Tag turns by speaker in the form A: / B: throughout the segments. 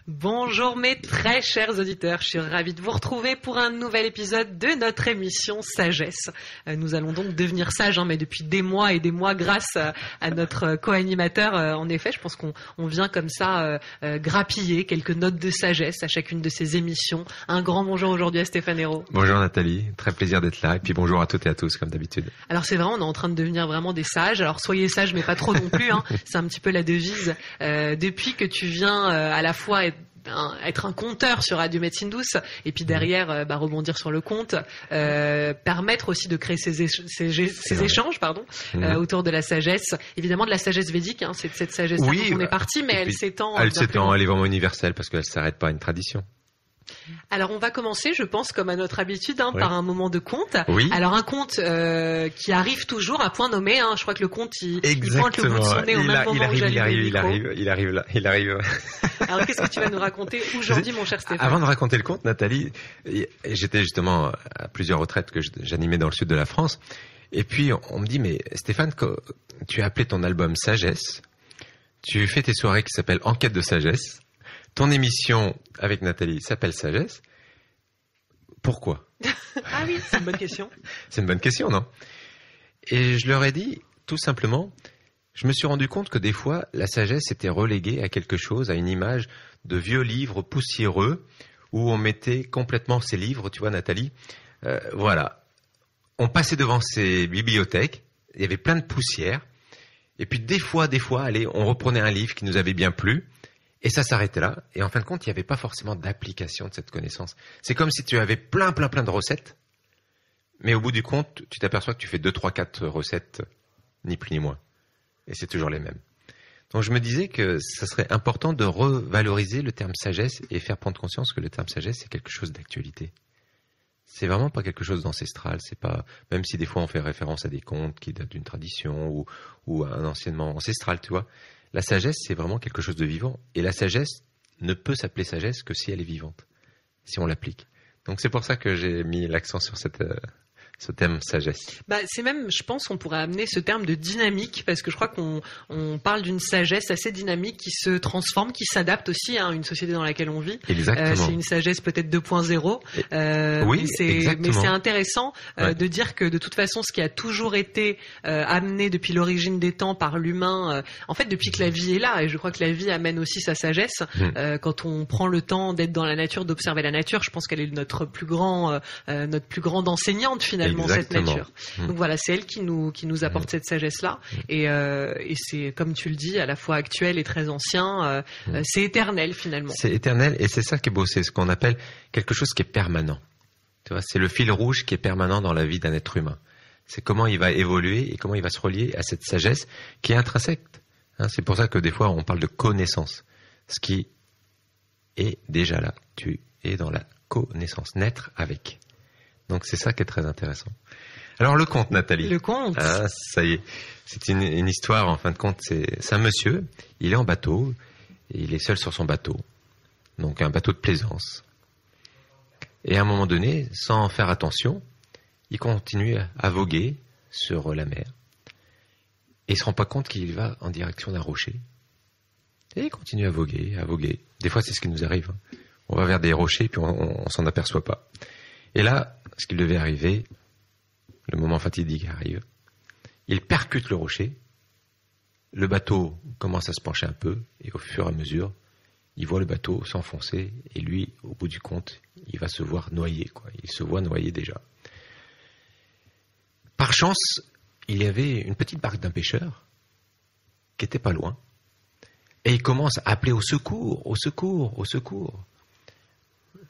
A: Bonjour mes très chers auditeurs, je suis ravie de vous retrouver pour un nouvel épisode de notre émission Sagesse. Nous allons donc devenir sages, mais depuis des mois et des mois grâce à notre co-animateur. En effet, je pense qu'on vient comme ça grappiller quelques notes de sagesse à chacune de ces émissions. Un grand bonjour aujourd'hui à Stéphane Hérault.
B: Bonjour Nathalie, très plaisir d'être là et puis bonjour à toutes et à tous comme d'habitude.
A: Alors c'est vrai, on est en train de devenir vraiment des sages. Alors soyez sages mais pas trop non plus, c'est un petit peu la devise. Depuis que tu viens à la fois être un conteur sur Radio Médecine Douce et puis derrière rebondir sur le compte, permettre aussi de créer ces échanges autour de la sagesse, évidemment de la sagesse védique, c'est de cette sagesse dont on est parti, mais elle s'étend.
B: Elle est vraiment universelle parce qu'elle ne s'arrête pas à une tradition.
A: Alors on va commencer, je pense, comme à notre habitude, par un moment de conte.
B: Oui.
A: Alors un conte qui arrive toujours à point nommé. Je crois que le conte il pointe le bout de son nez au même moment où j'allume le micro.
B: Il arrive.
A: Alors qu'est-ce que tu vas nous raconter aujourd'hui, mon cher Stéphane?
B: Avant de raconter le conte, Nathalie, j'étais justement à plusieurs retraites que j'animais dans le sud de la France. Et puis on me dit, mais Stéphane, tu as appelé ton album Sagesse. Tu fais tes soirées qui s'appellent Enquête de sagesse. Ton émission avec Nathalie s'appelle Sagesse. Pourquoi?
A: Ah oui, c'est une bonne question.
B: C'est une bonne question, non? Et je leur ai dit, tout simplement, je me suis rendu compte que des fois, la sagesse était reléguée à quelque chose, à une image de vieux livres poussiéreux, où on mettait complètement ces livres, tu vois Nathalie, voilà. On passait devant ces bibliothèques, il y avait plein de poussière, et puis des fois, allez, on reprenait un livre qui nous avait bien plu, et ça s'arrêtait là. Et en fin de compte, il n'y avait pas forcément d'application de cette connaissance. C'est comme si tu avais plein de recettes. Mais au bout du compte, tu t'aperçois que tu fais 2, 3, 4 recettes, ni plus ni moins. Et c'est toujours les mêmes. Donc je me disais que ça serait important de revaloriser le terme sagesse et faire prendre conscience que le terme sagesse, c'est quelque chose d'actualité. C'est vraiment pas quelque chose d'ancestral. C'est pas, même si des fois on fait référence à des contes qui datent d'une tradition ou à un enseignement ancestral, tu vois. La sagesse, c'est vraiment quelque chose de vivant. Et la sagesse ne peut s'appeler sagesse que si elle est vivante, si on l'applique. Donc c'est pour ça que j'ai mis l'accent sur ce thème sagesse.
A: C'est même, je pense, qu'on pourrait amener ce terme de dynamique, parce que je crois qu'on parle d'une sagesse assez dynamique qui se transforme, qui s'adapte aussi à une société dans laquelle on vit.
B: Exactement.
A: C'est une sagesse peut-être 2.0.
B: Oui,
A: mais c'est intéressant de dire que de toute façon, ce qui a toujours été amené depuis l'origine des temps par l'humain, en fait, depuis que la vie est là, et je crois que la vie amène aussi sa sagesse. Quand on prend le temps d'être dans la nature, d'observer la nature, je pense qu'elle est notre plus grande enseignante finalement. Cette nature. Donc voilà, c'est elle qui nous apporte cette sagesse-là. Et c'est, comme tu le dis, à la fois actuel et très ancien. C'est éternel finalement.
B: C'est éternel et c'est ça qui est beau. C'est ce qu'on appelle quelque chose qui est permanent. Tu vois, c'est le fil rouge qui est permanent dans la vie d'un être humain. C'est comment il va évoluer et comment il va se relier à cette sagesse qui est intrinsèque. C'est pour ça que des fois on parle de connaissance. Ce qui est déjà là. Tu es dans la connaissance. Naître avec. Donc c'est ça qui est très intéressant. Alors le conte, Nathalie.
A: Le conte.
B: Ça y est, c'est une histoire en fin de compte. C'est un monsieur, il est en bateau, et il est seul sur son bateau, donc un bateau de plaisance. Et à un moment donné, sans faire attention, il continue à voguer sur la mer. Et il se rend pas compte qu'il va en direction d'un rocher. Et il continue à voguer, à voguer. Des fois c'est ce qui nous arrive. On va vers des rochers puis on s'en aperçoit pas. Et là, ce qu'il devait arriver, le moment fatidique arrive, il percute le rocher, le bateau commence à se pencher un peu, et au fur et à mesure, il voit le bateau s'enfoncer, et lui, au bout du compte, il va se voir noyer, il se voit noyer déjà. Par chance, il y avait une petite barque d'un pêcheur, qui était pas loin, et il commence à appeler au secours, au secours, au secours.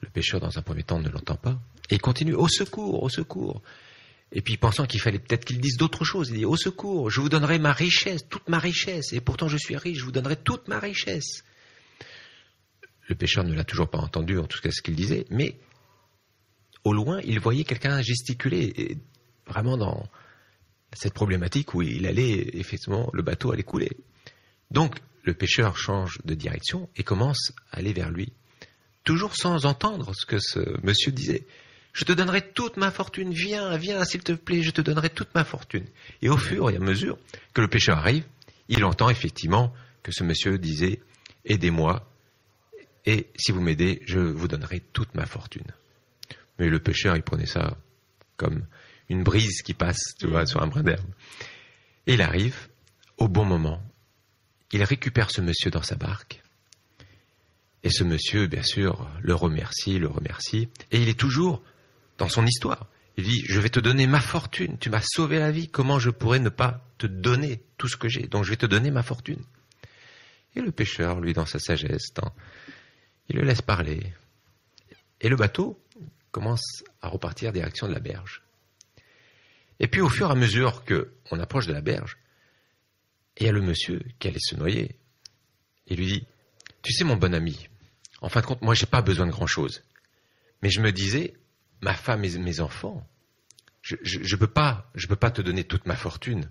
B: Le pêcheur, dans un premier temps, ne l'entend pas. Et il continue, au secours, au secours. Et puis, pensant qu'il fallait peut-être qu'il dise d'autres choses, il dit, au secours, je vous donnerai ma richesse, toute ma richesse. Et pourtant, je suis riche, je vous donnerai toute ma richesse. Le pêcheur ne l'a toujours pas entendu, en tout cas ce qu'il disait. Mais, au loin, il voyait quelqu'un gesticuler. Et vraiment dans cette problématique où il allait, effectivement, le bateau allait couler. Donc, le pêcheur change de direction et commence à aller vers lui. Toujours sans entendre ce que ce monsieur disait. Je te donnerai toute ma fortune, viens, s'il te plaît, je te donnerai toute ma fortune. Et au fur et à mesure que le pêcheur arrive, il entend effectivement que ce monsieur disait « Aidez-moi ». et si vous m'aidez, je vous donnerai toute ma fortune. Mais le pêcheur, il prenait ça comme une brise qui passe, tu vois, sur un brin d'herbe. Et il arrive au bon moment. Il récupère ce monsieur dans sa barque. Et ce monsieur, bien sûr, le remercie. Et il est toujours dans son histoire. Il dit, je vais te donner ma fortune. Tu m'as sauvé la vie. Comment je pourrais ne pas te donner tout ce que j'ai? Donc je vais te donner ma fortune. Et le pêcheur, lui, dans sa sagesse, il le laisse parler. Et le bateau commence à repartir direction de la berge. Et puis au fur et à mesure qu'on approche de la berge, il y a le monsieur qui allait se noyer. Il lui dit, tu sais mon bon ami, en fin de compte, moi j'ai pas besoin de grand chose. Mais je me disais, ma femme et mes enfants, je peux pas te donner toute ma fortune.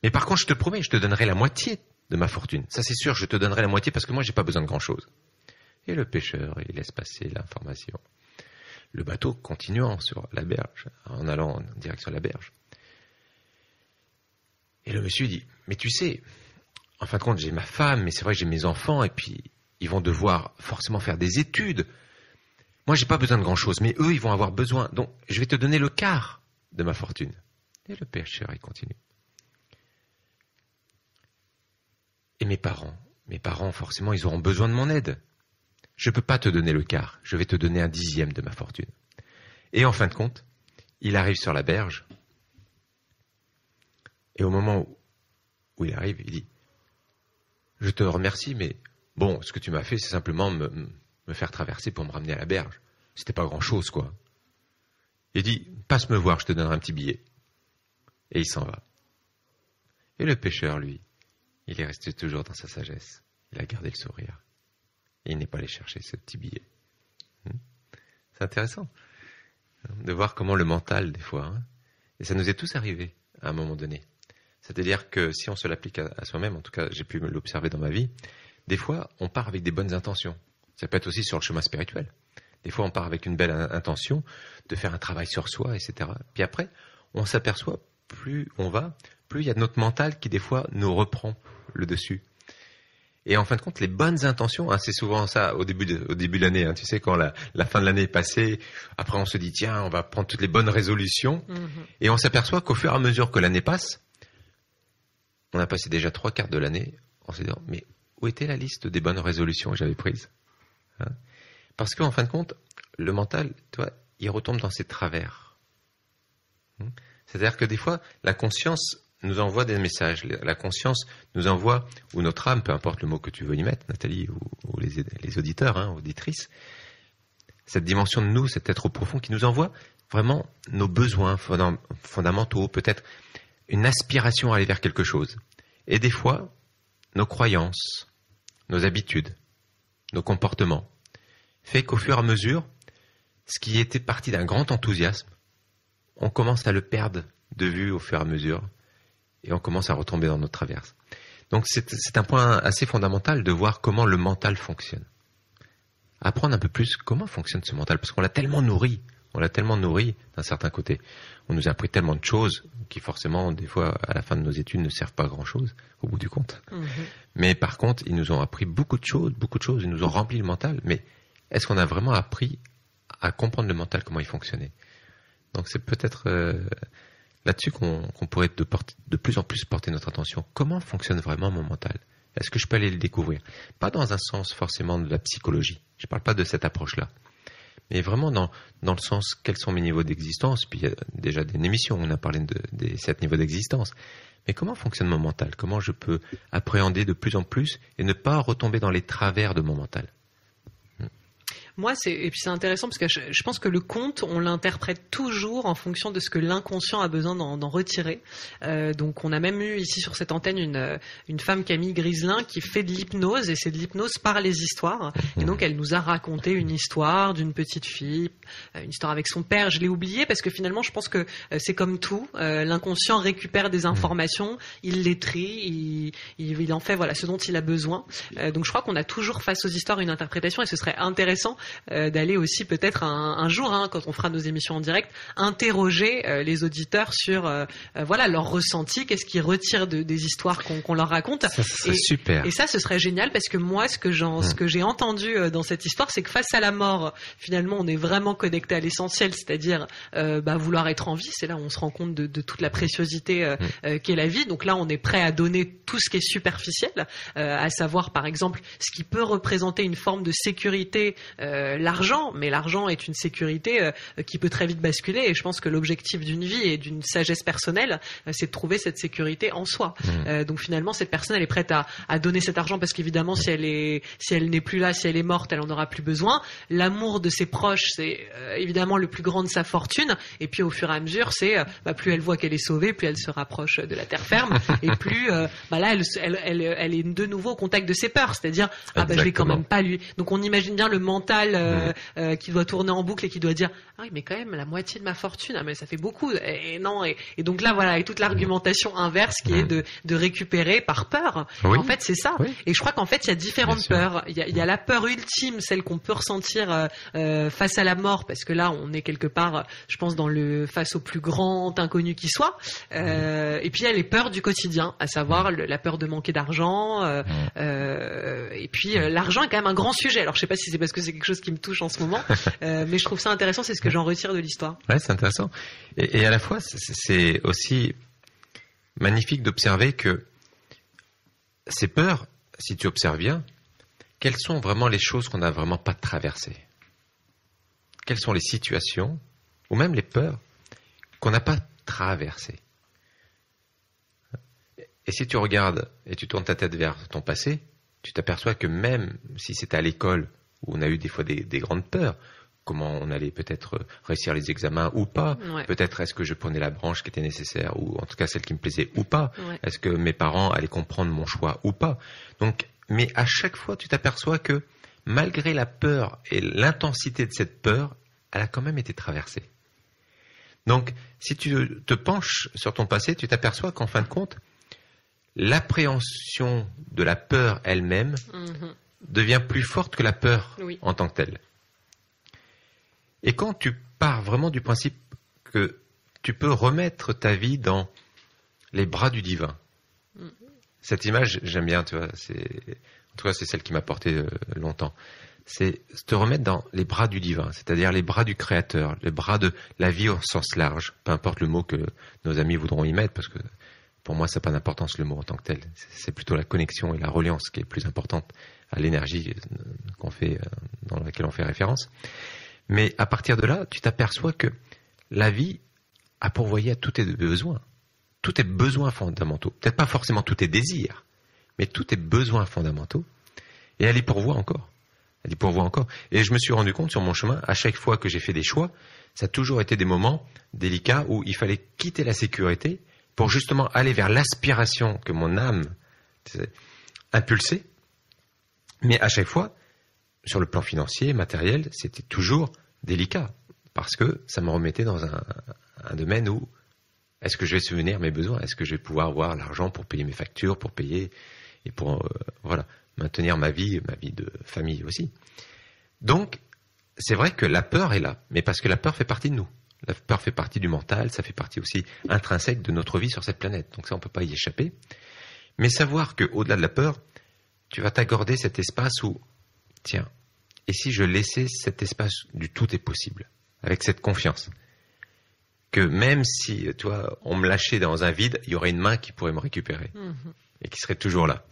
B: Mais par contre, je te promets, je te donnerai la moitié de ma fortune. Ça c'est sûr, je te donnerai la moitié parce que moi j'ai pas besoin de grand chose. Et le pêcheur, il laisse passer l'information. Le bateau continuant sur la berge, en allant en direction de la berge. Et le monsieur dit, mais tu sais, en fin de compte, j'ai ma femme, mais c'est vrai que j'ai mes enfants, et puis ils vont devoir forcément faire des études. Moi, j'ai pas besoin de grand-chose, mais eux, ils vont avoir besoin. Donc, je vais te donner le quart de ma fortune. Et le pêcheur, il continue. Et mes parents, forcément, ils auront besoin de mon aide. Je ne peux pas te donner le quart, je vais te donner 1/10 de ma fortune. Et en fin de compte, il arrive sur la berge, et au moment où il arrive, il dit, je te remercie, mais bon, ce que tu m'as fait, c'est simplement me faire traverser pour me ramener à la berge. C'était pas grand-chose, quoi. Il dit, passe me voir, je te donnerai un petit billet. Et il s'en va. Et le pêcheur, lui, il est resté toujours dans sa sagesse. Il a gardé le sourire. Et il n'est pas allé chercher ce petit billet. C'est intéressant de voir comment le mental, des fois, et ça nous est tous arrivé à un moment donné. C'est-à-dire que si on se l'applique à soi-même, en tout cas j'ai pu me l'observer dans ma vie, des fois on part avec des bonnes intentions. Ça peut être aussi sur le chemin spirituel. Des fois on part avec une belle intention de faire un travail sur soi, etc. Puis après, on s'aperçoit, plus on va, plus il y a notre mental qui des fois nous reprend le dessus. Et en fin de compte, les bonnes intentions, c'est souvent ça au début de l'année. Tu sais, quand la fin de l'année est passée, après on se dit, tiens, on va prendre toutes les bonnes résolutions. Et on s'aperçoit qu'au fur et à mesure que l'année passe, on a passé déjà 3/4 de l'année en se disant, mais où était la liste des bonnes résolutions que j'avais prises? Parce qu'en fin de compte, le mental, toi, il retombe dans ses travers. C'est-à-dire que des fois, la conscience nous envoie des messages. La conscience nous envoie, ou notre âme, peu importe le mot que tu veux y mettre, Nathalie, ou les auditeurs, auditrices, cette dimension de nous, cet être profond qui nous envoie vraiment nos besoins fondamentaux, peut-être une aspiration à aller vers quelque chose. Et des fois, nos croyances, nos habitudes, nos comportements, fait qu'au fur et à mesure, ce qui était parti d'un grand enthousiasme, on commence à le perdre de vue au fur et à mesure, et on commence à retomber dans notre traverse. Donc c'est un point assez fondamental de voir comment le mental fonctionne. Apprendre un peu plus comment fonctionne ce mental, parce qu'on l'a tellement nourri d'un certain côté. On nous a appris tellement de choses qui forcément, des fois, à la fin de nos études, ne servent pas à grand-chose, au bout du compte. Mais par contre, ils nous ont appris beaucoup de choses, ils nous ont rempli le mental, mais est-ce qu'on a vraiment appris à comprendre le mental, comment il fonctionnait? Donc c'est peut-être là-dessus qu'on pourrait de plus en plus porter notre attention. Comment fonctionne vraiment mon mental? Est-ce que je peux aller le découvrir? Pas dans un sens forcément de la psychologie. Je ne parle pas de cette approche-là. Mais vraiment dans le sens, quels sont mes niveaux d'existence? Puis il y a déjà une émission où on a parlé des 7 niveaux d'existence. Mais comment fonctionne mon mental? Comment je peux appréhender de plus en plus et ne pas retomber dans les travers de mon mental?
A: Moi, et puis c'est intéressant parce que je pense que le conte, on l'interprète toujours en fonction de ce que l'inconscient a besoin d'en retirer. Donc, on a même eu ici sur cette antenne une femme, Camille Griselin, qui fait de l'hypnose, et c'est de l'hypnose par les histoires. Et donc, elle nous a raconté une histoire d'une petite fille, une histoire avec son père. Je l'ai oublié parce que finalement, je pense que c'est comme tout. L'inconscient récupère des informations, il les trie, il en fait ce dont il a besoin. Donc, je crois qu'on a toujours face aux histoires une interprétation, et ce serait intéressant d'aller aussi peut-être un jour, quand on fera nos émissions en direct, interroger les auditeurs sur voilà leur ressenti, qu'est-ce qu'ils retirent des histoires qu'on leur raconte.
B: Ça serait super.
A: Et ça, ce serait génial parce que moi, ce que j'ai entendu dans cette histoire, c'est que face à la mort, finalement, on est vraiment connecté à l'essentiel, c'est-à-dire vouloir être en vie. C'est là où on se rend compte de toute la préciosité qu'est la vie. Donc là, on est prêt à donner tout ce qui est superficiel, à savoir, par exemple, ce qui peut représenter une forme de sécurité, l'argent. Mais l'argent est une sécurité qui peut très vite basculer. Et je pense que l'objectif d'une vie et d'une sagesse personnelle, c'est de trouver cette sécurité en soi. Donc finalement, cette personne, elle est prête à donner cet argent parce qu'évidemment, si elle n'est plus là, si elle est morte, elle en aura plus besoin. L'amour de ses proches, c'est évidemment le plus grand de sa fortune. Et puis au fur et à mesure, c'est plus elle voit qu'elle est sauvée, plus elle se rapproche de la terre ferme, et plus là, elle est de nouveau au contact de ses peurs, c'est-à-dire je vais quand même pas lui. Donc on imagine bien le mental qui doit tourner en boucle et qui doit dire oui, mais quand même la moitié de ma fortune, mais ça fait beaucoup. Et non, et donc là voilà, et toute l'argumentation inverse qui est de récupérer par peur.
B: Oui.
A: En fait, c'est ça. Oui. Et je crois qu'en fait, il y a différentes peurs. Il y a la peur ultime, celle qu'on peut ressentir face à la mort, parce que là, on est quelque part, je pense, face au plus grand inconnu qui soit. Et puis il y a les peurs du quotidien, à savoir la peur de manquer d'argent. Et puis l'argent est quand même un grand sujet. Alors je sais pas si c'est parce que c'est quelque chose qui me touche en ce moment, mais je trouve ça intéressant. C'est ce que j'en retire de l'histoire.
B: Ouais, c'est intéressant. Et à la fois, c'est aussi magnifique d'observer que ces peurs, si tu observes bien, quelles sont vraiment les choses qu'on n'a vraiment pas traversées? Quelles sont les situations, ou même les peurs, qu'on n'a pas traversées? Et si tu regardes et tu tournes ta tête vers ton passé, tu t'aperçois que même si c'était à l'école où on a eu des fois des grandes peurs, comment on allait peut-être réussir les examens ou pas, peut-être est-ce que je prenais la branche qui était nécessaire, ou en tout cas celle qui me plaisait ou pas, est-ce que mes parents allaient comprendre mon choix ou pas. Donc, mais à chaque fois, tu t'aperçois que malgré la peur et l'intensité de cette peur, elle a quand même été traversée. Donc, si tu te penches sur ton passé, tu t'aperçois qu'en fin de compte, l'appréhension de la peur elle-même devient plus forte que la peur en tant que telle. Et quand tu pars vraiment du principe que tu peux remettre ta vie dans les bras du divin, cette image, j'aime bien, tu vois, en tout cas c'est celle qui m'a porté longtemps, c'est te remettre dans les bras du divin, c'est-à-dire les bras du créateur, les bras de la vie au sens large, peu importe le mot que nos amis voudront y mettre, parce que pour moi, ça n'a pas d'importance le mot en tant que tel. C'est plutôt la connexion et la reliance qui est plus importante à l'énergie dans laquelle on fait référence. Mais à partir de là, tu t'aperçois que la vie a pourvoyé à tous tes besoins. Tous tes besoins fondamentaux. Peut-être pas forcément tous tes désirs, mais tous tes besoins fondamentaux. Et elle y pourvoit encore. Elle y pourvoit encore. Et je me suis rendu compte sur mon chemin, à chaque fois que j'ai fait des choix, ça a toujours été des moments délicats où il fallait quitter la sécurité pour justement aller vers l'aspiration que mon âme impulsait. Mais à chaque fois, sur le plan financier, matériel, c'était toujours délicat. Parce que ça me remettait dans un domaine où est-ce que je vais subvenir mes besoins? Est-ce que je vais pouvoir avoir l'argent pour payer mes factures, pour payer et pour maintenir ma vie de famille aussi. Donc, c'est vrai que la peur est là, mais parce que la peur fait partie de nous. La peur fait partie du mental, ça fait partie aussi intrinsèque de notre vie sur cette planète. Donc ça, on ne peut pas y échapper. Mais savoir qu'au-delà de la peur, tu vas t'accorder cet espace où, tiens, et si je laissais cet espace du tout est possible, avec cette confiance, que même si, toi, on me lâchait dans un vide, il y aurait une main qui pourrait me récupérer et qui serait toujours là.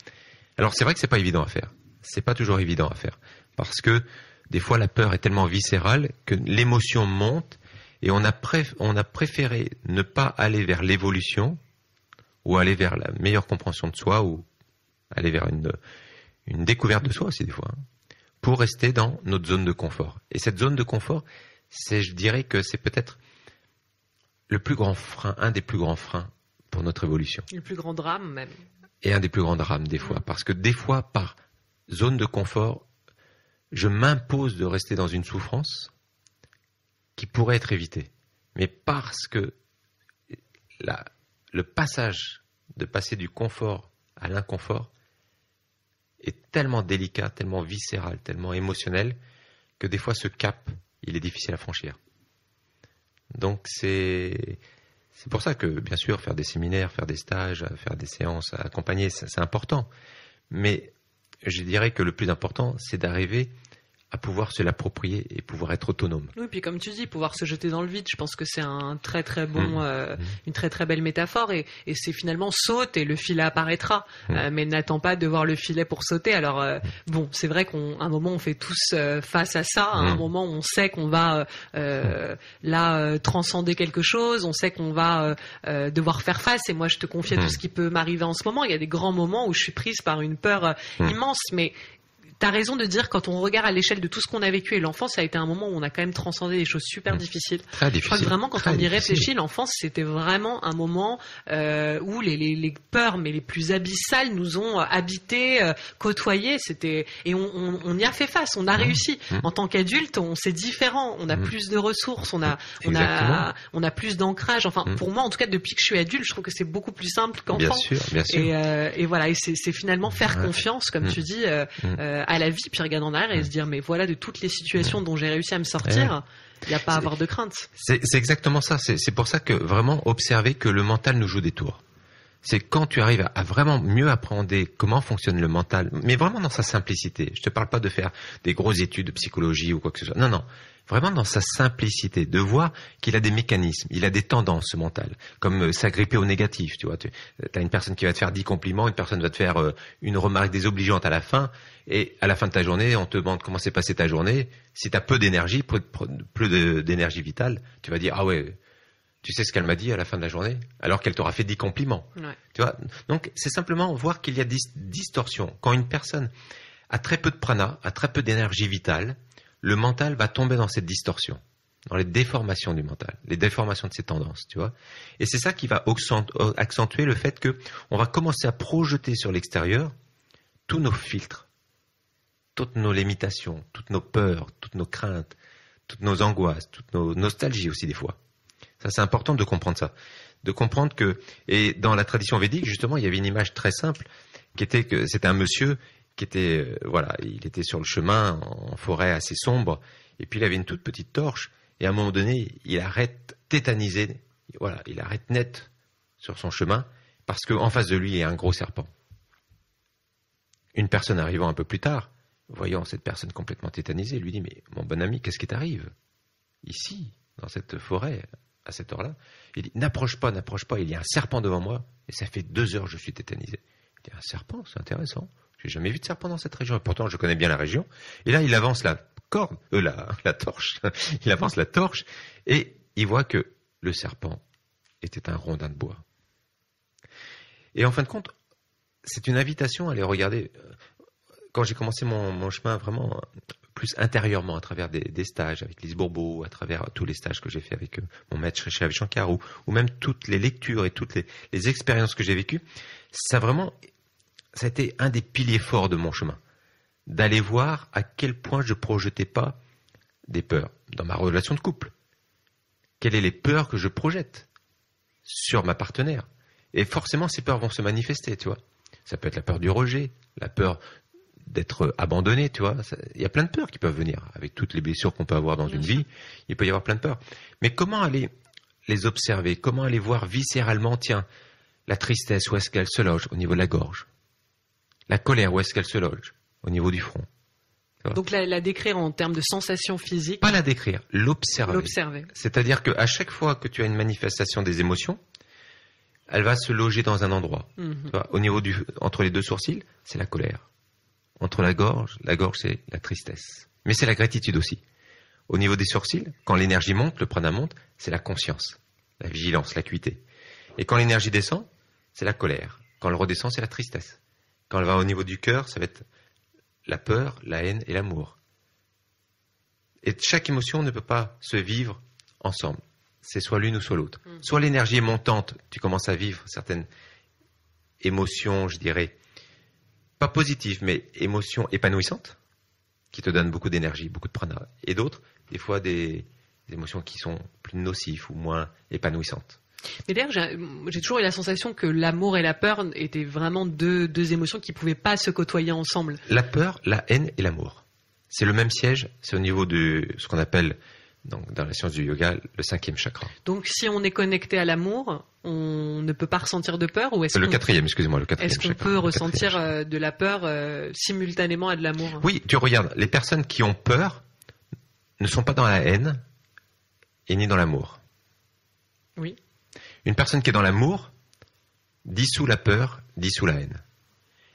B: Alors c'est vrai que c'est pas évident à faire. C'est pas toujours évident à faire parce que des fois la peur est tellement viscérale que l'émotion monte et on a préféré ne pas aller vers l'évolution ou aller vers la meilleure compréhension de soi ou aller vers une découverte de soi aussi des fois, pour rester dans notre zone de confort. Et cette zone de confort, je dirais que c'est peut-être le plus grand frein, un des plus grands freins pour notre évolution.
A: Le plus grand drame même.
B: Et un des plus grands drames des fois. Parce que des fois, par zone de confort, je m'impose de rester dans une souffrance qui pourrait être évitée. Mais parce que le passage de passer du confort à l'inconfort est tellement délicat, tellement viscéral, tellement émotionnel, que des fois ce cap, il est difficile à franchir. Donc c'est pour ça que, bien sûr, faire des séminaires, faire des stages, faire des séances, accompagner, c'est important. Mais je dirais que le plus important, c'est d'arriver à pouvoir se l'approprier et pouvoir être autonome.
A: Oui, puis comme tu dis, pouvoir se jeter dans le vide, je pense que c'est un très très bon, une très très belle métaphore, et c'est finalement saute et le filet apparaîtra, mais n'attends pas de voir le filet pour sauter. Alors bon, c'est vrai qu'à un moment on fait tous face à ça, à un moment on sait qu'on va transcender quelque chose, on sait qu'on va devoir faire face, et moi je te confie tout ce qui peut m'arriver en ce moment. Il y a des grands moments où je suis prise par une peur immense, mais t'as raison de dire, quand on regarde à l'échelle de tout ce qu'on a vécu, et l'enfance, ça a été un moment où on a quand même transcendé des choses super difficiles.
B: Très difficile.
A: Je crois que vraiment, quand on y réfléchit, l'enfance, c'était vraiment un moment où les peurs, mais les plus abyssales, nous ont habités, côtoyés. Et on y a fait face, on a réussi. En tant qu'adulte, c'est différent. On a plus de ressources, on a plus d'ancrage. Enfin, pour moi, en tout cas, depuis que je suis adulte, je trouve que c'est beaucoup plus simple qu'enfant.
B: Bien sûr.
A: Et voilà, et c'est finalement faire confiance, comme tu dis, à la vie, puis regarder en arrière et se dire, mais voilà, de toutes les situations dont j'ai réussi à me sortir, il n'y a pas à avoir de crainte.
B: C'est exactement ça. C'est pour ça que vraiment observer que le mental nous joue des tours. C'est quand tu arrives à vraiment mieux appréhender comment fonctionne le mental, mais vraiment dans sa simplicité. Je te parle pas de faire des grosses études de psychologie ou quoi que ce soit. Non. Vraiment dans sa simplicité, de voir qu'il a des mécanismes, il a des tendances, ce mental, comme s'agripper au négatif, tu vois. Tu as une personne qui va te faire 10 compliments, une personne va te faire une remarque désobligeante à la fin, et à la fin de ta journée, on te demande comment s'est passée ta journée. Si tu as peu d'énergie, d'énergie vitale, tu vas dire, ah ouais, tu sais ce qu'elle m'a dit à la fin de la journée, alors qu'elle t'aura fait 10 compliments. Ouais. Tu vois. Donc c'est simplement voir qu'il y a des distorsions. Quand une personne a très peu de prana, a très peu d'énergie vitale, le mental va tomber dans cette distorsion, dans les déformations du mental, les déformations de ses tendances, tu vois. Et c'est ça qui va accentuer le fait que on va commencer à projeter sur l'extérieur tous nos filtres, toutes nos limitations, toutes nos peurs, toutes nos craintes, toutes nos angoisses, toutes nos nostalgies aussi des fois. Ça, c'est important de comprendre ça, de comprendre que, et dans la tradition védique, justement, il y avait une image très simple qui était que c'était un monsieur qui était, il était sur le chemin en forêt assez sombre, et puis il avait une toute petite torche, et à un moment donné, il arrête tétanisé, il arrête net sur son chemin, parce qu'en face de lui, il y a un gros serpent. Une personne arrivant un peu plus tard, voyant cette personne complètement tétanisée, lui dit, mais mon bon ami, qu'est-ce qui t'arrive ici, dans cette forêt, à cette heure-là? Il dit, n'approche pas, il y a un serpent devant moi, et ça fait 2 heures que je suis tétanisé. Il dit, un serpent, c'est intéressant. J'ai jamais vu de serpent dans cette région. Et pourtant, je connais bien la région. Et là, il avance la torche. Il avance la torche et il voit que le serpent était un rondin de bois. Et en fin de compte, c'est une invitation à aller regarder. Quand j'ai commencé mon chemin vraiment plus intérieurement à travers des stages avec Lise Bourbeau, à travers tous les stages que j'ai fait avec mon maître chez Ravi Shankar, ou même toutes les lectures et toutes les expériences que j'ai vécues, ça a été un des piliers forts de mon chemin, d'aller voir à quel point je ne projetais pas des peurs dans ma relation de couple. Quelles sont les peurs que je projette sur ma partenaire? Et forcément, ces peurs vont se manifester, tu vois. Ça peut être la peur du rejet, la peur d'être abandonné, tu vois. Il y a plein de peurs qui peuvent venir, avec toutes les blessures qu'on peut avoir dans une vie. Il peut y avoir plein de peurs. Mais comment aller les observer? Comment aller voir viscéralement, tiens, la tristesse, où est-ce qu'elle se loge? Au niveau de la gorge. La colère, où est-ce qu'elle se loge? Au niveau du front.
A: Donc la décrire en termes de sensations physiques?
B: Pas la décrire, l'observer. C'est-à-dire qu'à chaque fois que tu as une manifestation des émotions, elle va se loger dans un endroit. Tu vois, au niveau entre les 2 sourcils, c'est la colère. Entre la gorge, c'est la tristesse. Mais c'est la gratitude aussi. Au niveau des sourcils, quand l'énergie monte, le prana monte, c'est la conscience, la vigilance, l'acuité. Et quand l'énergie descend, c'est la colère. Quand elle redescend, c'est la tristesse. Quand elle va au niveau du cœur, ça va être la peur, la haine et l'amour. Et chaque émotion ne peut pas se vivre ensemble. C'est soit l'une ou soit l'autre. Soit l'énergie est montante, tu commences à vivre certaines émotions, je dirais, pas positives, mais émotions épanouissantes, qui te donnent beaucoup d'énergie, beaucoup de prana. Et d'autres, des fois, des émotions qui sont plus nocives ou moins épanouissantes.
A: Mais d'ailleurs, j'ai toujours eu la sensation que l'amour et la peur étaient vraiment deux émotions qui ne pouvaient pas se côtoyer ensemble.
B: La peur, la haine et l'amour. C'est le même siège, c'est au niveau de ce qu'on appelle, donc, dans la science du yoga, le 5e chakra.
A: Donc, si on est connecté à l'amour, on ne peut pas ressentir de peur, ou est-ce
B: le 4e, excusez-moi, le 4e
A: Est-ce qu'on peut ressentir de la peur simultanément à de l'amour?
B: Oui, tu regardes, les personnes qui ont peur ne sont pas dans la haine et ni dans l'amour.
A: Oui.
B: Une personne qui est dans l'amour dissout la peur, dissout la haine.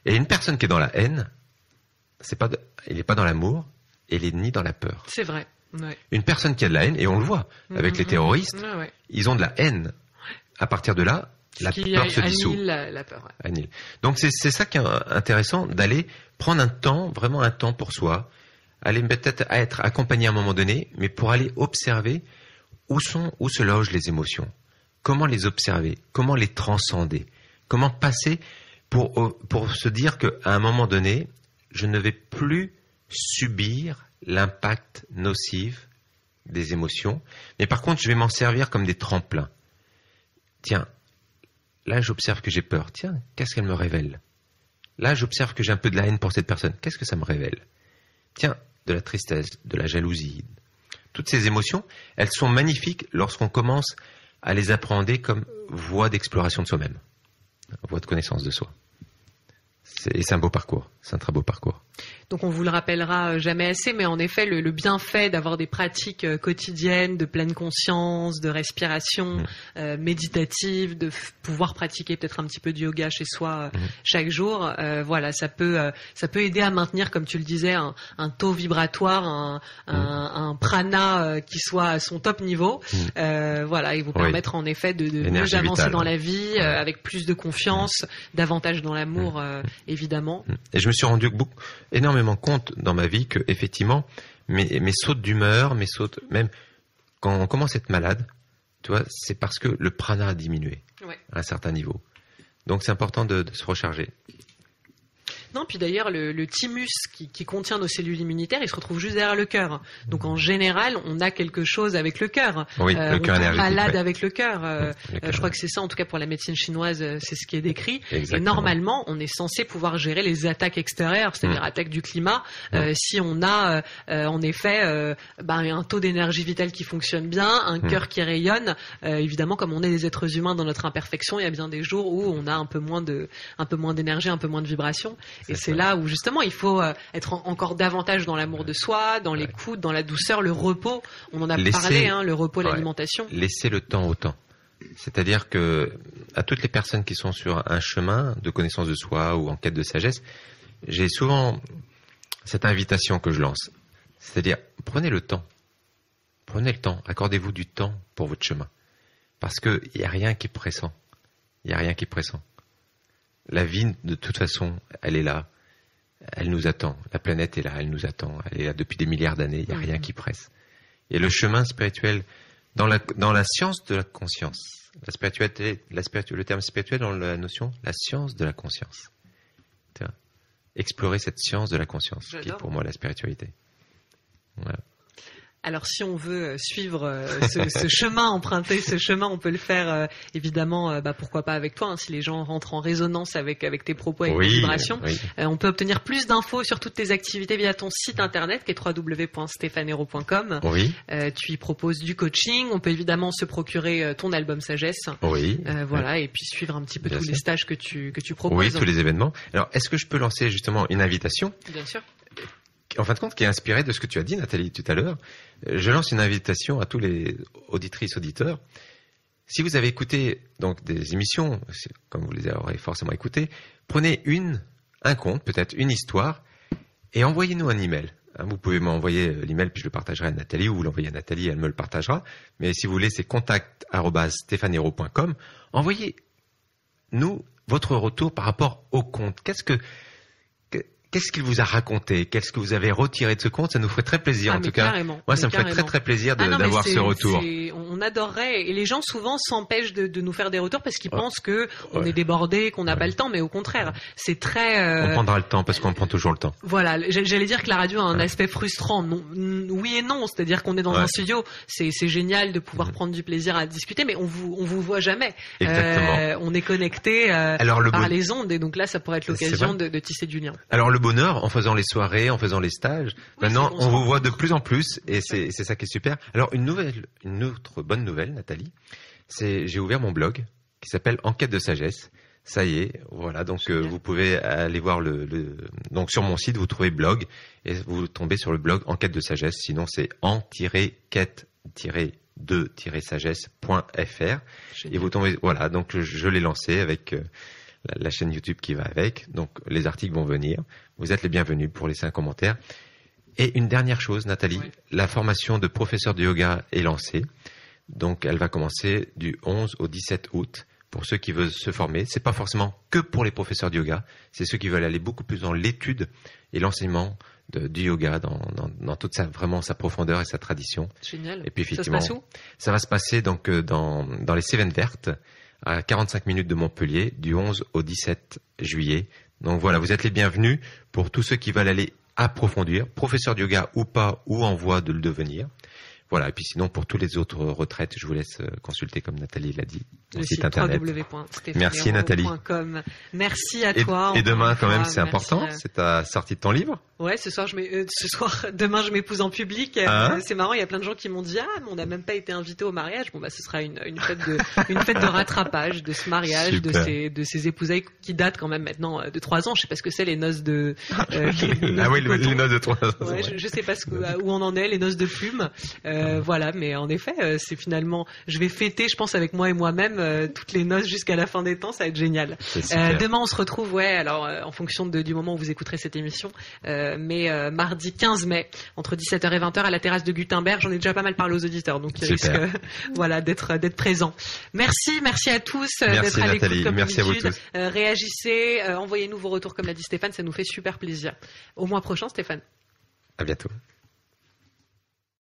B: Et une personne qui est dans la haine, il n'est pas dans l'amour et il n'est ni dans la peur.
A: C'est vrai. Ouais.
B: Une personne qui a de la haine, et on le voit avec les terroristes, ils ont de la haine. À partir de là, la peur se dissout.
A: La peur. Ouais.
B: Annihile. Donc c'est ça qui est intéressant, d'aller prendre un temps, vraiment un temps pour soi, aller peut-être être accompagné à un moment donné, mais pour aller observer où se logent les émotions, comment les observer, comment les transcender, comment passer pour se dire qu'à un moment donné, je ne vais plus subir l'impact nocif des émotions, mais par contre, je vais m'en servir comme des tremplins. Tiens, là, j'observe que j'ai peur. Tiens, qu'est-ce qu'elle me révèle? Là, j'observe que j'ai un peu de la haine pour cette personne. Qu'est-ce que ça me révèle? Tiens, de la tristesse, de la jalousie. Toutes ces émotions, elles sont magnifiques lorsqu'on commence à les appréhender comme voie d'exploration de soi-même, voie de connaissance de soi. Et c'est un beau parcours, c'est un très beau parcours.
A: Donc on vous le rappellera jamais assez, mais en effet le bienfait d'avoir des pratiques quotidiennes de pleine conscience, de respiration méditative, de pouvoir pratiquer peut-être un petit peu de yoga chez soi chaque jour, voilà, ça peut aider à maintenir, comme tu le disais, un taux vibratoire, un prana qui soit à son top niveau, voilà, et vous permettre en effet de mieux avancer dans la vie, avec plus de confiance, davantage dans l'amour, évidemment.
B: Et je me suis rendu énormément compte dans ma vie que effectivement mes sautes d'humeur, même quand on commence à être malade, tu vois, c'est parce que le prana a diminué à un certain niveau. Donc c'est important de se recharger.
A: Non, puis d'ailleurs, le thymus qui contient nos cellules immunitaires, il se retrouve juste derrière le cœur. Donc en général, on a quelque chose avec le cœur.
B: Oui, le cœur énergétique.
A: On est malade avec le cœur. Je crois que c'est ça, en tout cas pour la médecine chinoise, c'est ce qui est décrit.
B: Exactement.
A: Et normalement, on est censé pouvoir gérer les attaques extérieures, c'est-à-dire attaques du climat, si on a en effet un taux d'énergie vitale qui fonctionne bien, un cœur qui rayonne. Évidemment, comme on est des êtres humains dans notre imperfection, il y a bien des jours où on a un peu moins d'énergie, un peu moins de vibration. Et c'est là où justement il faut être encore davantage dans l'amour de soi, dans l'écoute, dans la douceur, le repos. On en a parlé, le repos, l'alimentation.
B: Laisser le temps au temps. C'est-à-dire que à toutes les personnes qui sont sur un chemin de connaissance de soi ou en quête de sagesse, j'ai souvent cette invitation que je lance. C'est-à-dire, prenez le temps. Prenez le temps. Accordez-vous du temps pour votre chemin. Parce qu'il n'y a rien qui est pressant. Il n'y a rien qui est pressant. La vie, de toute façon, elle est là. Elle nous attend. La planète est là, elle nous attend. Elle est là depuis des milliards d'années. Il n'y a rien qui presse. Et le chemin spirituel, dans la science de la conscience, la spiritualité, le terme spirituel dans la notion, la science de la conscience. Explorer cette science de la conscience, qui est pour moi la spiritualité. Voilà.
A: Alors si on veut suivre ce chemin, emprunter ce chemin, on peut le faire évidemment, pourquoi pas avec toi, hein, si les gens rentrent en résonance avec tes propos, avec tes vibrations. Oui. On peut obtenir plus d'infos sur toutes tes activités via ton site internet qui est www.stephanero.com.
B: Oui.
A: Tu y proposes du coaching, on peut évidemment se procurer ton album Sagesse.
B: Oui.
A: Voilà, et puis suivre un petit peu tous les stages que tu proposes.
B: Oui, tous les événements. Alors, est-ce que je peux lancer justement une invitation ?
A: Bien sûr.
B: En fin de compte, qui est inspiré de ce que tu as dit, Nathalie, tout à l'heure. Je lance une invitation à tous les auditrices, auditeurs. Si vous avez écouté donc des émissions, comme vous les aurez forcément écoutées, prenez un conte, peut-être une histoire, et envoyez-nous un email. Vous pouvez m'envoyer l'email, puis je le partagerai à Nathalie, ou vous l'envoyez à Nathalie, elle me le partagera. Mais si vous voulez, c'est contact@stephanero.com. Envoyez-nous votre retour par rapport au conte. Qu'est-ce qu'il vous a raconté? Qu'est-ce que vous avez retiré de ce conte? Ça nous ferait très plaisir, en tout cas. Moi, ça me ferait très, très plaisir d'avoir ce retour.
A: On adorerait. Et les gens, souvent, s'empêchent de nous faire des retours parce qu'ils pensent qu'on est débordé, qu'on n'a pas le temps. Mais au contraire, c'est très...
B: On prendra le temps parce qu'on prend toujours le temps.
A: Voilà. J'allais dire que la radio a un aspect frustrant. Non, oui et non. C'est-à-dire qu'on est dans un studio. C'est génial de pouvoir prendre du plaisir à discuter, mais on vous voit jamais.
B: Exactement.
A: On est connecté par les ondes. Et donc là, ça pourrait être l'occasion de tisser du lien.
B: Alors, le bonheur en faisant les soirées, en faisant les stages.
A: Oui,
B: Maintenant,
A: c'est bon,
B: on vous voit de plus en plus et c'est ça qui est super. Alors, une autre bonne nouvelle, Nathalie, c'est j'ai ouvert mon blog qui s'appelle Enquête de sagesse. Ça y est, voilà. Donc, vous pouvez aller voir donc sur mon site, vous trouvez blog et vous tombez sur le blog Enquête de sagesse. Sinon, c'est en-quête-2-sagesse.fr et vous tombez. Voilà. Donc, je l'ai lancé avec la chaîne YouTube qui va avec. Donc, les articles vont venir. Vous êtes les bienvenus pour laisser un commentaire. Et une dernière chose, Nathalie, la formation de professeur de yoga est lancée. Donc, elle va commencer du 11 au 17 août. Pour ceux qui veulent se former, c'est pas forcément que pour les professeurs de yoga, c'est ceux qui veulent aller beaucoup plus dans l'étude et l'enseignement du yoga dans toute sa profondeur et sa tradition.
A: Génial.
B: Et puis effectivement,
A: ça se passe où?
B: Ça va se passer donc dans les Cévennes vertes à 45 minutes de Montpellier du 11 au 17 juillet. Donc voilà, vous êtes les bienvenus pour tous ceux qui veulent aller approfondir, professeur de yoga ou pas, ou en voie de le devenir. Voilà, et puis sinon, pour toutes les autres retraites, je vous laisse consulter, comme Nathalie l'a dit, le site internet. Merci Nathalie.
A: Merci à toi.
B: Et demain, quand même, c'est important, c'est ta sortie de ton livre.
A: Ouais, demain, je m'épouse en public. C'est marrant, il y a plein de gens qui m'ont dit, mais on n'a même pas été invité au mariage. Bon, ce sera une fête de rattrapage de ce mariage, de ces épousailles qui datent quand même maintenant de 3 ans. Je sais pas ce que c'est, les noces de,
B: les noces de 3 ans.
A: Ouais, je sais pas où on en est, les noces de plumes. Voilà, mais en effet, c'est finalement, je vais fêter, je pense, avec moi et moi-même, toutes les noces jusqu'à la fin des temps, ça va être génial. Demain, on se retrouve, alors, en fonction du moment où vous écouterez cette émission, mais mardi 15 mai, entre 17h et 20h, à la terrasse de Gutenberg. J'en ai déjà pas mal parlé aux auditeurs, donc ils risquent, d'être présents. Merci à tous d'être à l'écoute comme d'habitude. Réagissez, envoyez-nous vos retours comme l'a dit Stéphane, ça nous fait super plaisir. Au mois prochain, Stéphane.
B: À bientôt.